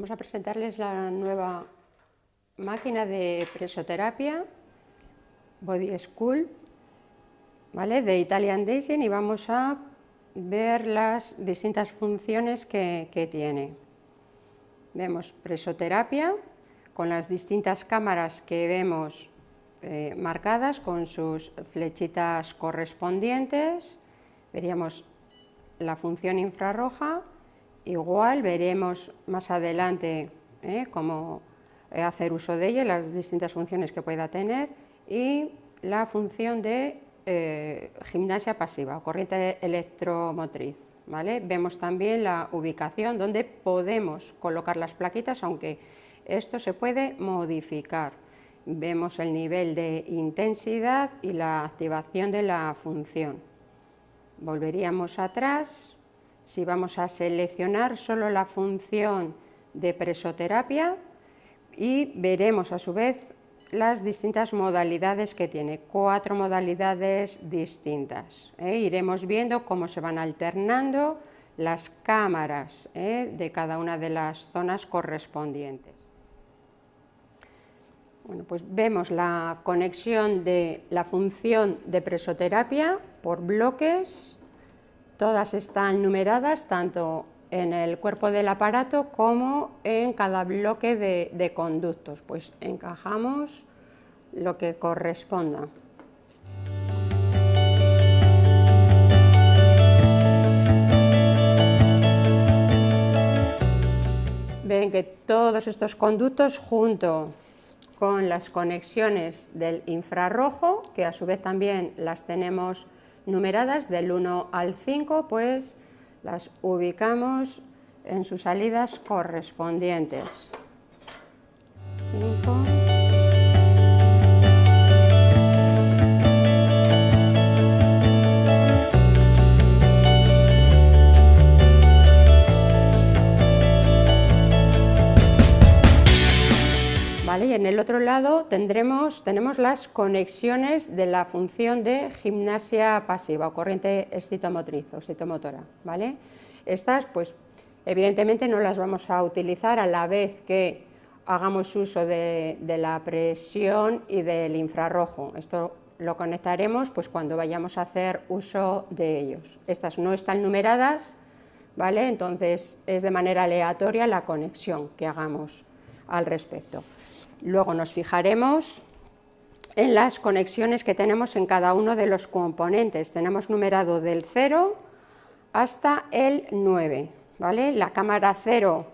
Vamos a presentarles la nueva máquina de presoterapia Body School, ¿vale? De Italian Design, y vamos a ver las distintas funciones que tiene. Vemos presoterapia con las distintas cámaras que vemos marcadas con sus flechitas correspondientes. Veríamos la función infrarroja. Igual veremos más adelante cómo hacer uso de ella, las distintas funciones que pueda tener, y la función de gimnasia pasiva o corriente electromotriz, ¿vale? Vemos también la ubicación donde podemos colocar las plaquitas, aunque esto se puede modificar. Vemos el nivel de intensidad y la activación de la función. Volveríamos atrás. Si vamos a seleccionar solo la función de presoterapia, y veremos a su vez las distintas modalidades que tiene, 4 modalidades distintas. Iremos viendo cómo se van alternando las cámaras de cada una de las zonas correspondientes. Bueno, pues vemos la conexión de la función de presoterapia por bloques. Todas están numeradas tanto en el cuerpo del aparato como en cada bloque de conductos. Pues encajamos lo que corresponda. Ven que todos estos conductos, junto con las conexiones del infrarrojo, que a su vez también las tenemos numeradas del 1 al 5, pues las ubicamos en sus salidas correspondientes. 5. ¿Vale? Y en el otro lado tenemos las conexiones de la función de gimnasia pasiva o corriente excitomotriz o excitomotora, ¿vale? Estas, pues, evidentemente no las vamos a utilizar a la vez que hagamos uso de la presión y del infrarrojo. Esto lo conectaremos pues cuando vayamos a hacer uso de ellos. Estas no están numeradas, ¿vale? Entonces es de manera aleatoria la conexión que hagamos al respecto. Luego nos fijaremos en las conexiones que tenemos en cada uno de los componentes. Tenemos numerado del 0 hasta el 9, ¿vale? La cámara 0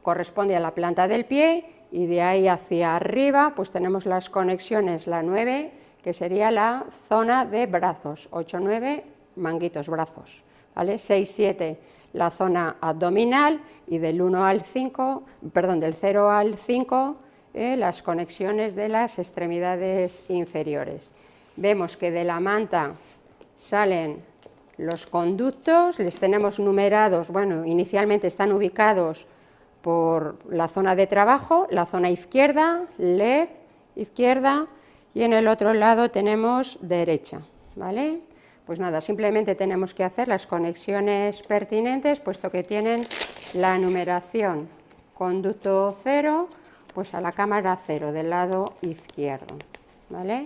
corresponde a la planta del pie y de ahí hacia arriba pues tenemos las conexiones, la 9, que sería la zona de brazos, 8, 9, manguitos, brazos, ¿vale? 6, 7, la zona abdominal, y del 1 al 5, perdón, del 0 al 5, las conexiones de las extremidades inferiores. Vemos que de la manta salen los conductos, les tenemos numerados, bueno, inicialmente están ubicados por la zona de trabajo, la zona izquierda, LED, izquierda, y en el otro lado tenemos derecha, ¿vale? Pues nada, simplemente tenemos que hacer las conexiones pertinentes, puesto que tienen la numeración conducto 0, pues a la cámara 0 del lado izquierdo, ¿vale?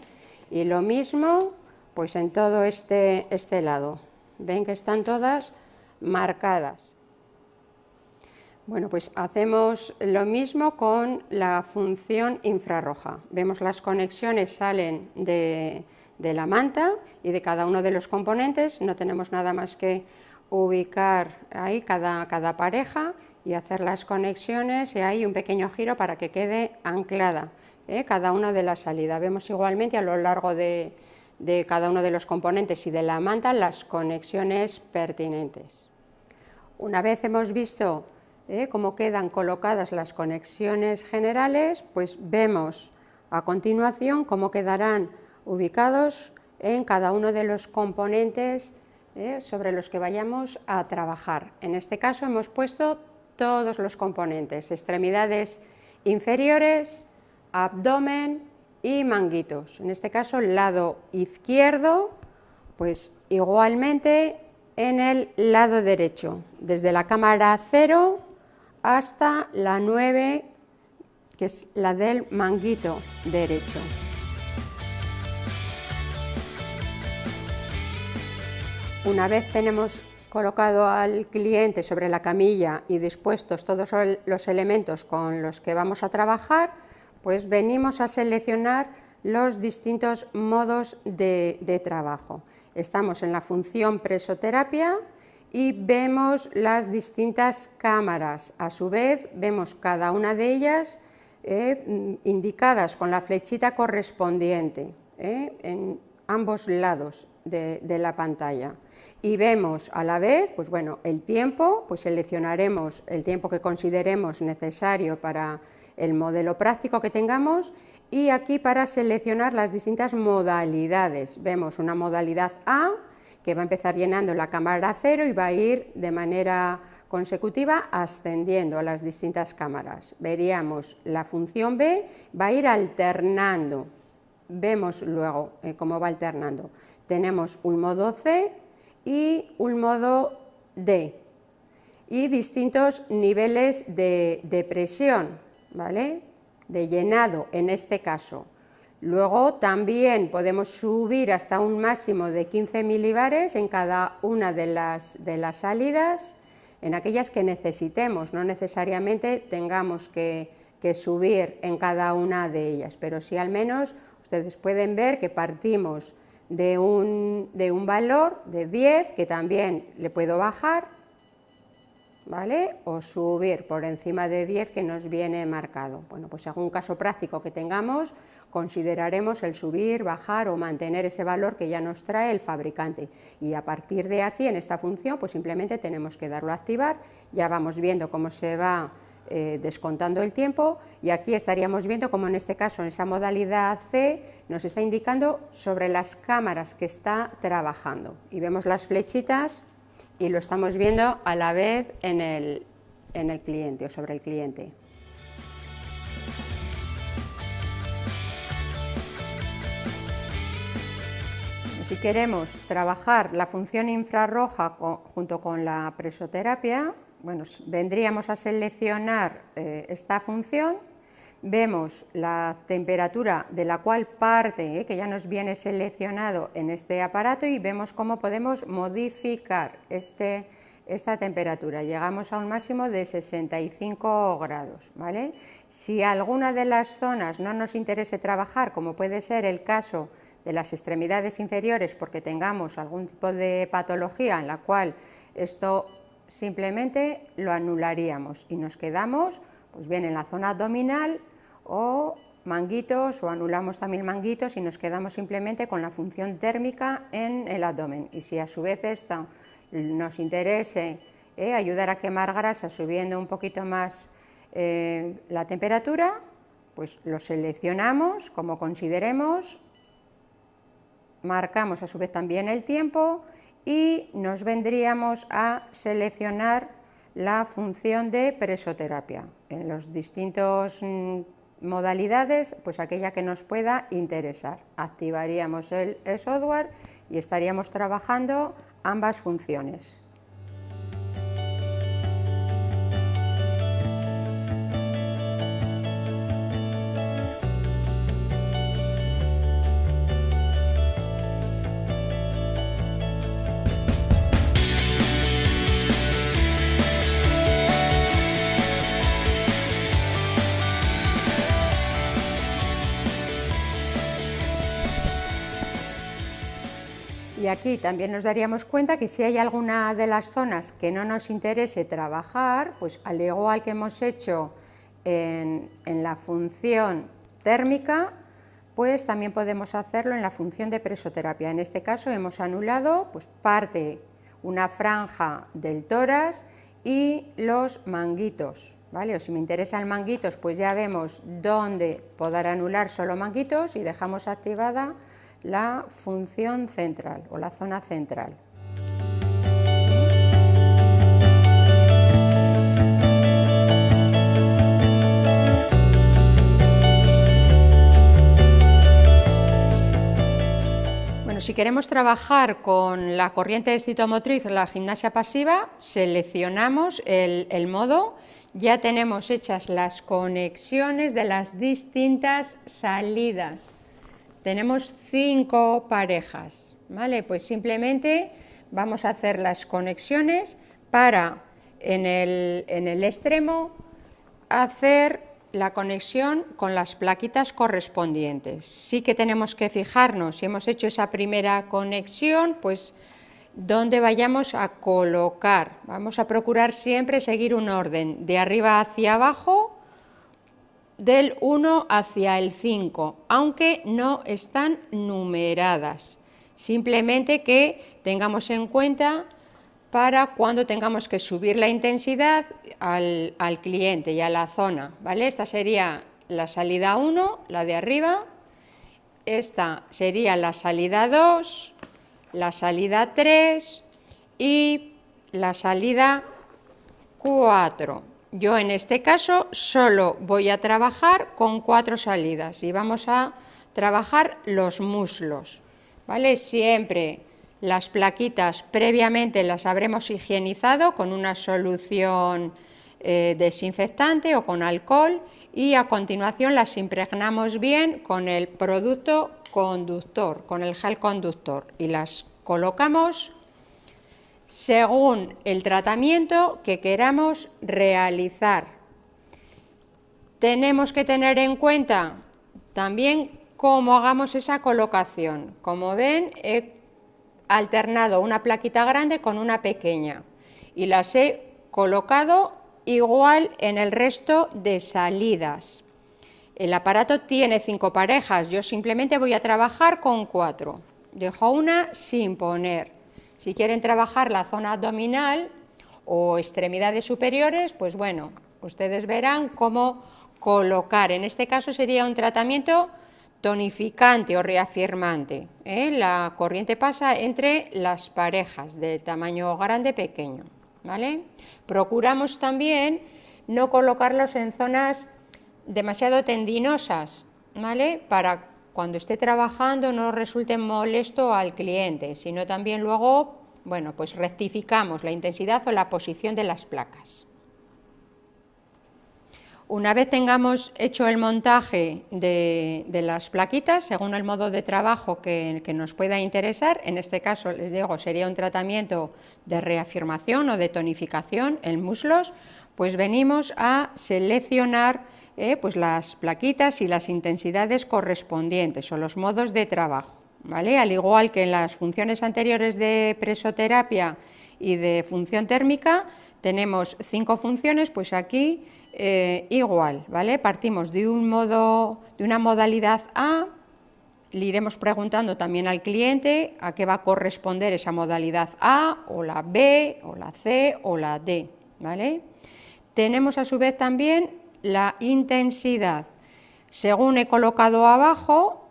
Y lo mismo pues en todo este lado. Ven que están todas marcadas. Bueno, pues hacemos lo mismo con la función infrarroja. Vemos las conexiones salen de la manta y de cada uno de los componentes. No tenemos nada más que ubicar ahí cada pareja y hacer las conexiones, y hay un pequeño giro para que quede anclada cada una de las salidas. Vemos igualmente a lo largo de cada uno de los componentes y de la manta las conexiones pertinentes. Una vez hemos visto cómo quedan colocadas las conexiones generales, pues vemos a continuación cómo quedarán ubicados en cada uno de los componentes sobre los que vayamos a trabajar. En este caso hemos puesto todos los componentes: extremidades inferiores, abdomen y manguitos. En este caso, el lado izquierdo, pues igualmente en el lado derecho, desde la cámara 0 hasta la 9, que es la del manguito derecho. Una vez tenemos colocado al cliente sobre la camilla y dispuestos todos los elementos con los que vamos a trabajar, pues venimos a seleccionar los distintos modos de trabajo. Estamos en la función presoterapia y vemos las distintas cámaras. A su vez, vemos cada una de ellas indicadas con la flechita correspondiente en ambos lados de la pantalla. Y vemos a la vez, pues bueno, el tiempo, pues seleccionaremos el tiempo que consideremos necesario para el modelo práctico que tengamos, y aquí para seleccionar las distintas modalidades. Vemos una modalidad A, que va a empezar llenando la cámara 0 y va a ir de manera consecutiva ascendiendo a las distintas cámaras. Veríamos la función B, va a ir alternando. Vemos luego cómo va alternando. Tenemos un modo C y un modo D y distintos niveles de presión, ¿vale? De llenado en este caso. Luego también podemos subir hasta un máximo de 15 milibares en cada una de las salidas, en aquellas que necesitemos, no necesariamente tengamos que subir en cada una de ellas, pero sí al menos ustedes pueden ver que partimos de un valor de 10, que también le puedo bajar, ¿vale? O subir por encima de 10, que nos viene marcado. Bueno, pues según un caso práctico que tengamos, consideraremos el subir, bajar o mantener ese valor que ya nos trae el fabricante. Y a partir de aquí, en esta función, pues simplemente tenemos que darlo a activar. Ya vamos viendo cómo se va descontando el tiempo, y aquí estaríamos viendo como en este caso, en esa modalidad C, nos está indicando sobre las cámaras que está trabajando, y vemos las flechitas y lo estamos viendo a la vez en el cliente o sobre el cliente. Si queremos trabajar la función infrarroja junto con la presoterapia, bueno, vendríamos a seleccionar esta función, vemos la temperatura de la cual parte, que ya nos viene seleccionado en este aparato, y vemos cómo podemos modificar esta temperatura. Llegamos a un máximo de 65 grados, ¿vale? Si alguna de las zonas no nos interese trabajar, como puede ser el caso de las extremidades inferiores, porque tengamos algún tipo de patología en la cual esto simplemente lo anularíamos y nos quedamos pues bien en la zona abdominal o manguitos, o anulamos también manguitos y nos quedamos simplemente con la función térmica en el abdomen. Y si a su vez esto nos interese ayudar a quemar grasa subiendo un poquito más la temperatura, pues lo seleccionamos como consideremos, marcamos a su vez también el tiempo y nos vendríamos a seleccionar la función de presoterapia. En los distintos modalidades, pues aquella que nos pueda interesar. Activaríamos el software y estaríamos trabajando ambas funciones. Y aquí también nos daríamos cuenta que si hay alguna de las zonas que no nos interese trabajar, pues al igual que hemos hecho en la función térmica, pues también podemos hacerlo en la función de presoterapia. En este caso hemos anulado pues parte, una franja del tórax y los manguitos, ¿vale? O si me interesan manguitos, pues ya vemos dónde poder anular solo manguitos y dejamos activada la función central o la zona central. Bueno, si queremos trabajar con la corriente excitomotriz, la gimnasia pasiva, seleccionamos el modo. ya tenemos hechas las conexiones de las distintas salidas. Tenemos 5 parejas, ¿vale? Pues simplemente vamos a hacer las conexiones para en el extremo hacer la conexión con las plaquitas correspondientes. Sí que tenemos que fijarnos, si hemos hecho esa primera conexión, pues dónde vayamos a colocar. Vamos a procurar siempre seguir un orden de arriba hacia abajo, del 1 hacia el 5, aunque no están numeradas. Simplemente que tengamos en cuenta para cuando tengamos que subir la intensidad al cliente y a la zona, ¿vale? Esta sería la salida 1, la de arriba, esta sería la salida 2, la salida 3 y la salida 4. Yo en este caso solo voy a trabajar con 4 salidas y vamos a trabajar los muslos, ¿vale? Siempre las plaquitas previamente las habremos higienizado con una solución desinfectante o con alcohol y a continuación las impregnamos bien con el producto conductor, con el gel conductor y las colocamos según el tratamiento que queramos realizar. Tenemos que tener en cuenta también cómo hagamos esa colocación. Como ven, he alternado una plaquita grande con una pequeña y las he colocado igual en el resto de salidas. El aparato tiene 5 parejas, yo simplemente voy a trabajar con 4. Dejo una sin poner. Si quieren trabajar la zona abdominal o extremidades superiores, pues bueno, ustedes verán cómo colocar. En este caso sería un tratamiento tonificante o reafirmante. La corriente pasa entre las parejas de tamaño grande pequeño, ¿vale? Procuramos también no colocarlos en zonas demasiado tendinosas, ¿vale? Para cuando esté trabajando no resulte molesto al cliente, sino también luego, bueno, pues rectificamos la intensidad o la posición de las placas. Una vez tengamos hecho el montaje de las plaquitas, según el modo de trabajo que nos pueda interesar, en este caso, les digo, sería un tratamiento de reafirmación o de tonificación en muslos, pues venimos a seleccionar pues las plaquitas y las intensidades correspondientes o los modos de trabajo, ¿vale? Al igual que en las funciones anteriores de presoterapia y de función térmica, tenemos 5 funciones, pues aquí igual, ¿vale? Partimos de una modalidad A, le iremos preguntando también al cliente a qué va a corresponder esa modalidad A, o la B, o la C, o la D, ¿vale? Tenemos a su vez también la intensidad. Según he colocado abajo,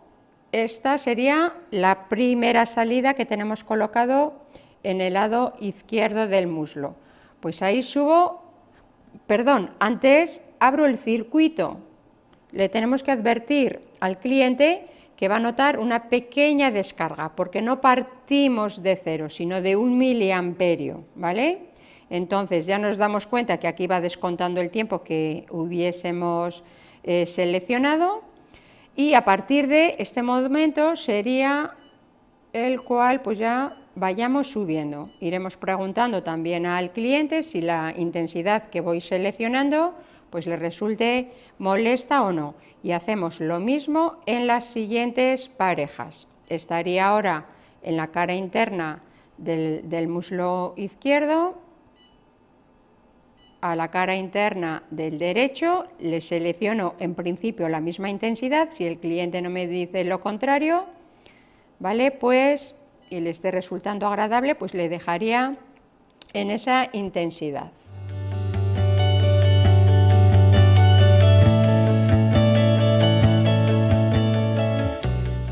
esta sería la primera salida que tenemos colocado en el lado izquierdo del muslo. Pues ahí antes abro el circuito. Le tenemos que advertir al cliente que va a notar una pequeña descarga, porque no partimos de 0, sino de 1 miliamperio, ¿vale? Entonces ya nos damos cuenta que aquí va descontando el tiempo que hubiésemos seleccionado y a partir de este momento sería el cual pues ya vayamos subiendo. Iremos preguntando también al cliente si la intensidad que voy seleccionando pues le resulte molesta o no. Y hacemos lo mismo en las siguientes parejas. Estaría ahora en la cara interna del muslo izquierdo, a la cara interna del derecho, le selecciono en principio la misma intensidad, si el cliente no me dice lo contrario, ¿vale? Pues y le esté resultando agradable, pues le dejaría en esa intensidad.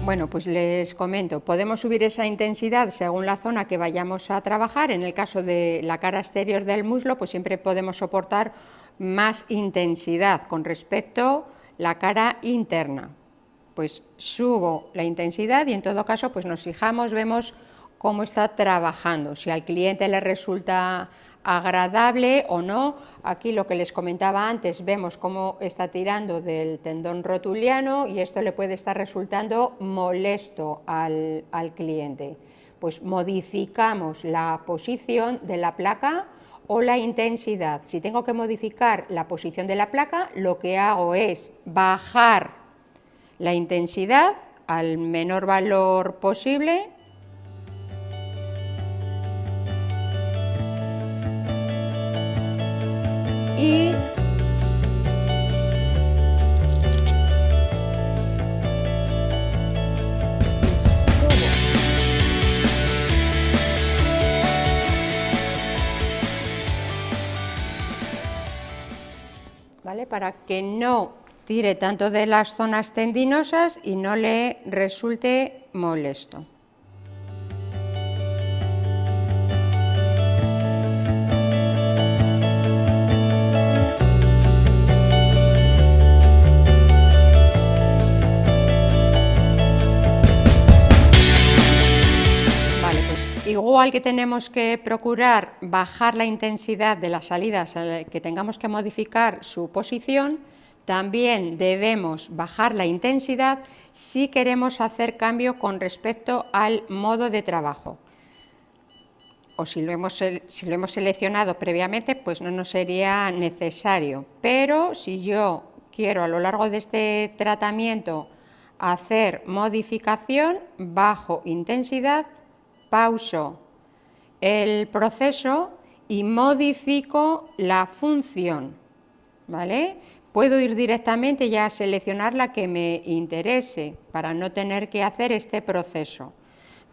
Bueno, pues les comento, podemos subir esa intensidad según la zona que vayamos a trabajar. En el caso de la cara exterior del muslo, pues siempre podemos soportar más intensidad con respecto a la cara interna. Pues subo la intensidad y en todo caso pues nos fijamos, vemos cómo está trabajando. Si al cliente le resulta agradable o no. Aquí lo que les comentaba antes, vemos cómo está tirando del tendón rotuliano y esto le puede estar resultando molesto al cliente. Pues modificamos la posición de la placa o la intensidad. Si tengo que modificar la posición de la placa, lo que hago es bajar la intensidad al menor valor posible y ¿vale? Para que no tire tanto de las zonas tendinosas y no le resulte molesto. Igual que tenemos que procurar bajar la intensidad de las salidas en las que tengamos que modificar su posición, también debemos bajar la intensidad si queremos hacer cambio con respecto al modo de trabajo. O si lo hemos seleccionado previamente, pues no nos sería necesario. Pero si yo quiero a lo largo de este tratamiento hacer modificación, bajo intensidad, pauso el proceso y modifico la función, ¿vale? Puedo ir directamente ya a seleccionar la que me interese para no tener que hacer este proceso,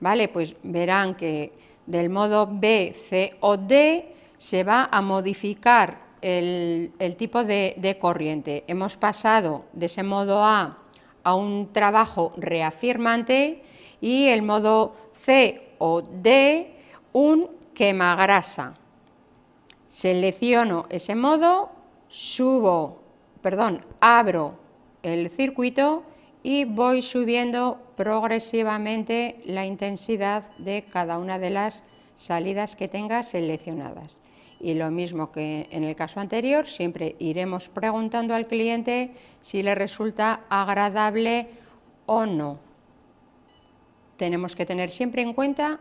¿vale? Pues verán que del modo B, C o D se va a modificar el tipo de corriente. Hemos pasado de ese modo A a un trabajo reafirmante y el modo C o D, un quemagrasa. Selecciono ese modo, abro el circuito y voy subiendo progresivamente la intensidad de cada una de las salidas que tenga seleccionadas. Y lo mismo que en el caso anterior, siempre iremos preguntando al cliente si le resulta agradable o no. Tenemos que tener siempre en cuenta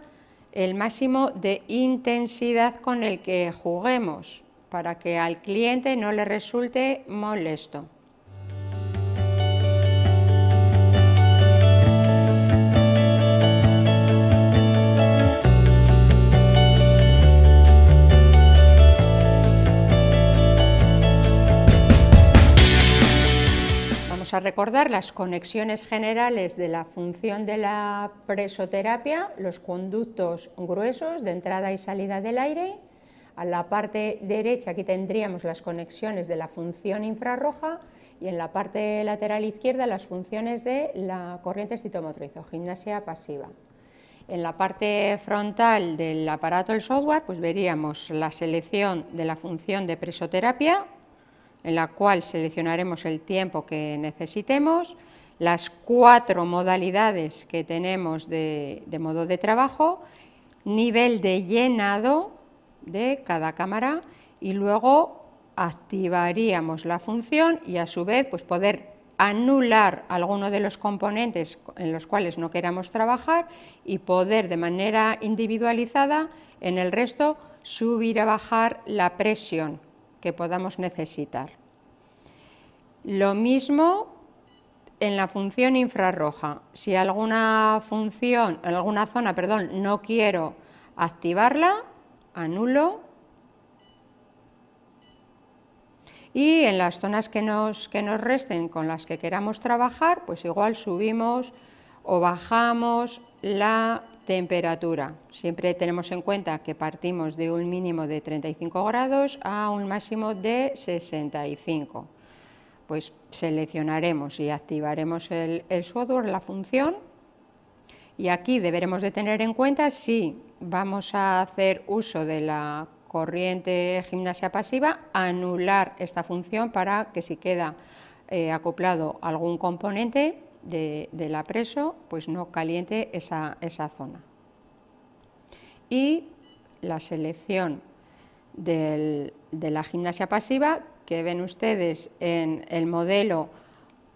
el máximo de intensidad con el que juguemos para que al cliente no le resulte molesto. A recordar las conexiones generales de la función de la presoterapia, los conductos gruesos de entrada y salida del aire. A la parte derecha aquí tendríamos las conexiones de la función infrarroja y en la parte lateral izquierda las funciones de la corriente excitomotriz o gimnasia pasiva. En la parte frontal del aparato del software pues veríamos la selección de la función de presoterapia, en la cual seleccionaremos el tiempo que necesitemos, las 4 modalidades que tenemos de modo de trabajo, nivel de llenado de cada cámara y luego activaríamos la función y a su vez pues poder anular alguno de los componentes en los cuales no queramos trabajar y poder de manera individualizada en el resto subir o bajar la presión que podamos necesitar. Lo mismo en la función infrarroja. Si alguna zona no quiero activarla, anulo. Y en las zonas que nos resten con las que queramos trabajar, pues igual subimos o bajamos la temperatura. Siempre tenemos en cuenta que partimos de un mínimo de 35 grados a un máximo de 65. Pues seleccionaremos y activaremos el software, la función, y aquí deberemos de tener en cuenta si vamos a hacer uso de la corriente gimnasia pasiva, anular esta función para que si queda acoplado algún componente de la preso, pues no caliente esa zona. Y la selección de la gimnasia pasiva, que ven ustedes en el modelo,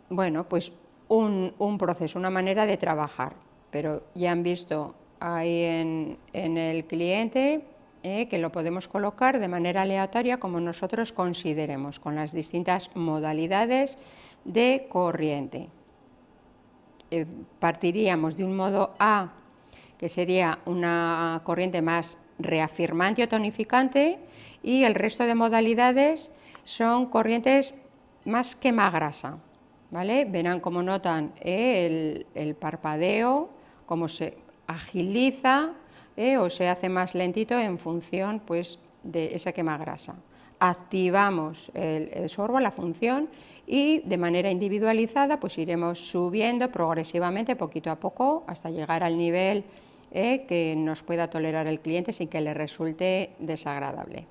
bueno, pues un proceso, una manera de trabajar, pero ya han visto ahí en el cliente que lo podemos colocar de manera aleatoria como nosotros consideremos, con las distintas modalidades de corriente. Partiríamos de un modo A, que sería una corriente más reafirmante o tonificante, y el resto de modalidades son corrientes más quemagrasa, ¿vale? Verán cómo notan el parpadeo, cómo se agiliza o se hace más lentito en función, pues, de esa quemagrasa. Activamos el sorbo, la función, y de manera individualizada pues iremos subiendo progresivamente, poquito a poco, hasta llegar al nivel que nos pueda tolerar el cliente sin que le resulte desagradable.